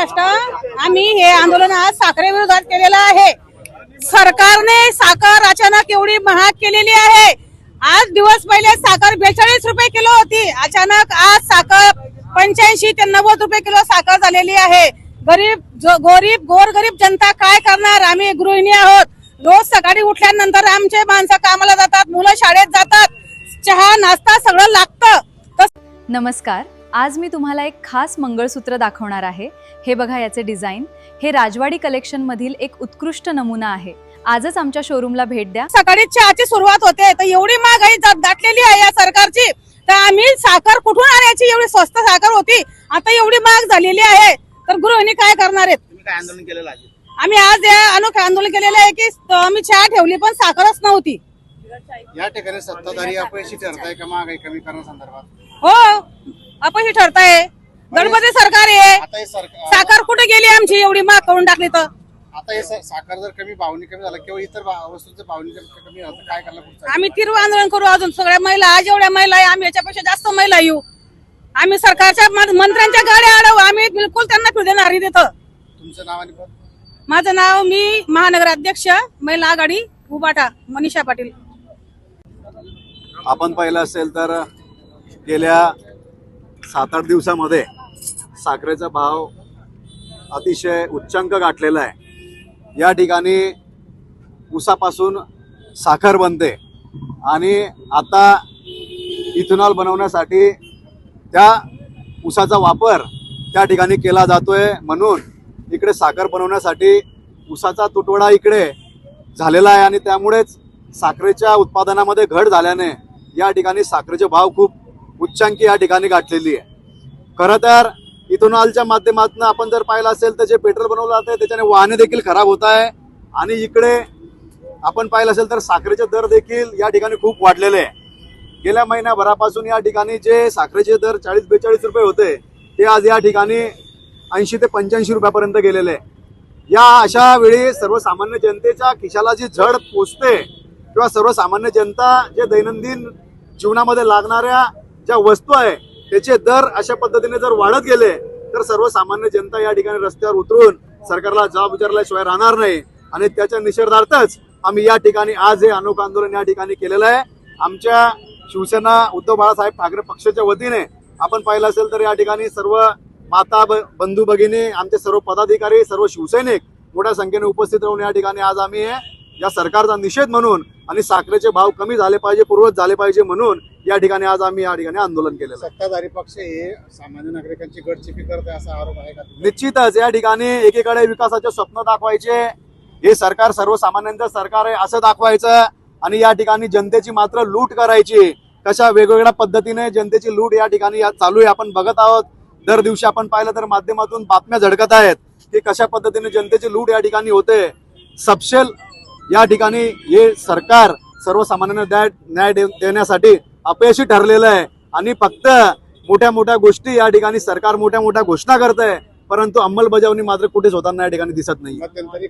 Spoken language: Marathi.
महाराष्ट्र आम्ही हे आंदोलन आज साखरे विरोधात केलेलं आहे। सरकारने साखर अचानक एवढी महाग केलेली आहे। आज दिवस पहिले साखर 42 रुपये किलो होती, अचानक आज साखर 85 ते 90 रुपये किलो साखर झालेली आहे। गोरगरीब जनता काय करणार? आम्ही गृहिणी आहोत। रोज सकाळी उठल्यानंतर आमचे माणसं कामाला जातात, मुलं शाळेत जातात, चहा नाश्ता सगळं लागतं। नमस्कार, आज मी तुम्हाला एक खास मंगळसूत्र दाखवणार आहे। हे बघा याचे डिझाईन, हे राजवाडी कलेक्शन मधील एक उत्कृष्ट नमुना आहे। आजच आमच्या शोरूमला भेट द्या। सकाळी चहाची सुरुवात होते तर एवढी महागाई दाटलेली आहे या सरकारची, तर आम्ही साखर कुठून आणायची? एवढी स्वस्त साखर होती, आता एवढी महाग झालेली आहे, तर गृहिणी काय करणार आहेत? तुम्ही काय आंदोलन केलेलं आहे? आम्ही आज अनोखे आंदोलन केलेलं आहे की आम्ही चहा ठेवली पण साखरच नव्हती। या ठिकाणी सत्ताधारी अपयशी ठरताय का महागाई कमी करण्यासंदर्भात? हो, अपयशी ठरताय। गणपती सरकार आहे, आता हे सरकार साखर कुठे गेली आमची? एवढी महाग करून टाकली तर आता हे साखर जर भावनी कमी झाला किंवा इतर वस्तूंचं भावनी जर कमी झालं तर काय करणार पुढचं? आम्ही तीव्र आंदोलन करू। अजून सगळ्या महिला, आज एवढ्या महिला आहे, आम्ही याच्यापेक्षा जास्त महिला येऊ। आम्ही सरकारच्या मंत्र्यांच्या गाड्या अडवू, आम्ही बिलकुल त्यांना फिरू देणार नाही तिथं। तुमचं नाव आणि पद? माझं नाव, मी महानगर अध्यक्ष महिला आघाडी उबाटा, मनीषा पाटील। आपण पाहिलं असेल तर गेल्या 7-8 दिवसामध्ये साखरेचा भाव अतिशय उच्चांक गाठलेला आहे। या ठिकाणी ऊसापासून साखर बनते आणि आता इथेनॉल बनवण्यासाठी त्या ऊसाचा वापर त्या ठिकाणी केला जातोय, म्हणून इकडे साखर बनवण्यासाठी ऊसाचा तुटवडा इकडे झालेला आहे आणि त्यामुळेच साखरेच्या उत्पादनामध्ये घट झाल्याने या ठिकाणी साखरेचे भाव खूप उच्चांकी या ठिकाणी गाठलेली आहे। खरं तर इथेनॉलच्या माध्यमातून आपण जर पाहिलं असेल तर जे पेट्रोल बनवलं जातं त्याच्याने वाहने देखील खराब होत आहे आणि इकडे आपण पाहिलं असेल तर साखरेचे दर देखील या ठिकाणी खूप वाढलेले आहे। गेल्या महिन्याभरापासून या ठिकाणी जे साखरेचे दर 40-42 रुपये होते ते आज या ठिकाणी 80 ते 85 रुपयापर्यंत गेलेले आहे। या अशा वेळी सर्वसामान्य जनतेच्या खिशाला जी झड पोचते किंवा सर्वसामान्य जनता जे दैनंदिन जीवनामध्ये लागणाऱ्या ज्या वस्तू आहे त्याचे दर अशा पद्धतीने जर वाढत गेले तर सर्वसामान्य जनता या ठिकाणी रस्त्यावर उतरून सरकारला जबाब विचारल्याशिवाय राहणार नाही आणि त्याच्या निषेधार्थच आम्ही या ठिकाणी आज हे अनोखं आंदोलन या ठिकाणी केलेलं आहे। आमच्या शिवसेना उद्धव बाळासाहेब ठाकरे पक्षाच्या वतीने आपण पाहिलं असेल तर या ठिकाणी सर्व माता बंधू भगिनी, आमचे सर्व पदाधिकारी, सर्व शिवसैनिक मोठ्या संख्येने उपस्थित राहून या ठिकाणी आज आम्ही या सरकारचा निषेध म्हणून आणि साखरेचे भाव कमी झाले पाहिजे, पूर्ववत झाले पाहिजे म्हणून या ठिकाणी आज आम्ही या ठिकाणी आंदोलन केलेलं आहे। सत्ताधारी पक्ष हे सामान्य नागरिकांची गटचिपी करते असा आरोप आहे का? निश्चितच या ठिकाणी एकीकडे विकासाचे स्वप्न दाखवायचे, हे सरकार सर्वसामान्यांचं सरकार आहे असं दाखवायचं आणि या ठिकाणी जनतेची मात्र लूट करायची। कशा वेगवेगळ्या पद्धतीने जनतेची लूट या ठिकाणी चालू आहे आपण बघत आहोत। दर दिवशी आपण पाहिलं तर माध्यमातून बातम्या झळकत आहेत की कशा पद्धतीने जनतेची लूट या ठिकाणी होते। सबशेल या ठिकाणी हे सरकार सर्वसामान्यांना न्याय देण्यासाठी अपयशी ठरलेलं आहे आणि फक्त मोठ्या मोठ्या गोष्टी या ठिकाणी सरकार मोठ्या मोठ्या घोषणा करत आहे, परंतु अंमलबजावणी मात्र कुठेच होताना या ठिकाणी दिसत नाही। मध्यंतरी